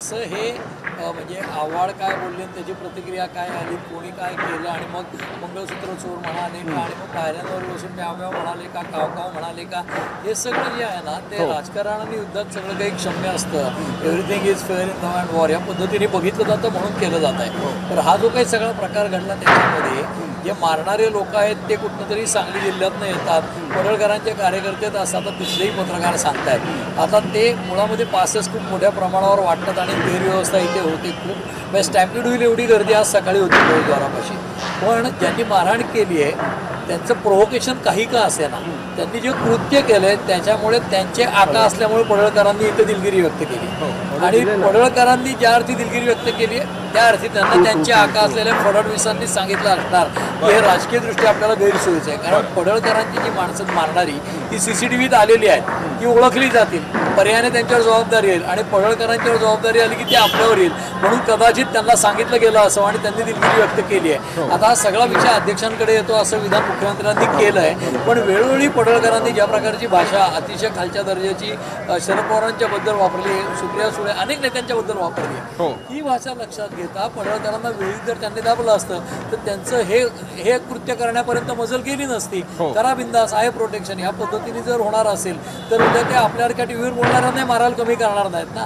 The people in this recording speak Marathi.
असं हे म्हणजे आव्हाड काय बोलले आणि त्याची प्रतिक्रिया काय आली, कोणी काय केलं आणि मग मंगळसूत्र चोर म्हणाले का आणि मग पायऱ्यांवर बसून म्याव म्याव म्हणाले का काव काव म्हणाले का, हे सगळं जे आहे ना ते राजकारण आणि युद्धात सगळं काही क्षम्य असतं. Everything is fair in love and war या पद्धतीने बघितलं जातं म्हणून केलं जात आहे. तर हा जो काही सगळा प्रकार घडला त्याच्यामध्ये जे मारणारे लोक आहेत ते कुठनं तरी सांगली जिल्ह्यातनं येतात. पडळकरांचे कार्यकर्ते तर असं आता तिथलेही पत्रकार सांगतायत. आता ते मुळामध्ये पासेस खूप मोठ्या प्रमाणावर वाटतात आणि गैरव्यवस्था इथे होते. खूप म्हणजे स्टॅम्पिड होईल एवढी गर्दी आज सकाळी होती प्रवेशद्वारापाशी. पण ज्यांनी मारहाण केली आहे त्यांचं प्रोव्होकेशन काही का असेना, त्यांनी जे कृत्य केलंय त्याच्यामुळे त्यांचे आका असल्यामुळे पडळकरांनी इथे दिलगिरी व्यक्त केली. आणि पडळकरांनी ज्या अर्थी दिलगिरी व्यक्त केली त्या अर्थी त्यांना त्यांचे आका असलेल्या फडणवीसांनी सांगितलं असणार की हे राजकीयदृष्ट्या आपल्याला गैरसोयीचं आहे. कारण पडळकरांची जी माणसं मारणारी ती CCTVत आलेली आहेत, ती ओळखली जातील, पर्यायाने त्यांच्यावर जबाबदारी येईल आणि पडळकरांच्यावर जबाबदारी आली की ते आपल्यावर येईल. म्हणून कदाचित त्यांना सांगितलं गेलं असं आणि त्यांनी दिलगिरी व्यक्त केली आहे. आता हा सगळा विषय अध्यक्षांकडे येतो असं विधान मुख्यमंत्र्यांनी केलं आहे. पण वेळोवेळी पडळकरांनी ज्या प्रकारची भाषा अतिशय खालच्या दर्जाची शरद पवारांच्या बद्दल वापरली, सुप्रिया सुळे अनेक नेत्यांच्या बद्दल वापरली, ही भाषा लक्षात घेता पडळकरांना वेळी जर त्यांनी दाबलं असतं तर त्यांचं हे कृत्य करण्यापर्यंत मजल गेली नसती. करा बिंदास आहे प्रोटेक्शन, ह्या पद्धतीने जर होणार असेल तर उद्या ते आपल्यासारख्या टीव्हीवर बोलणाऱ्यांना मारायला कमी करणार नाहीत ना.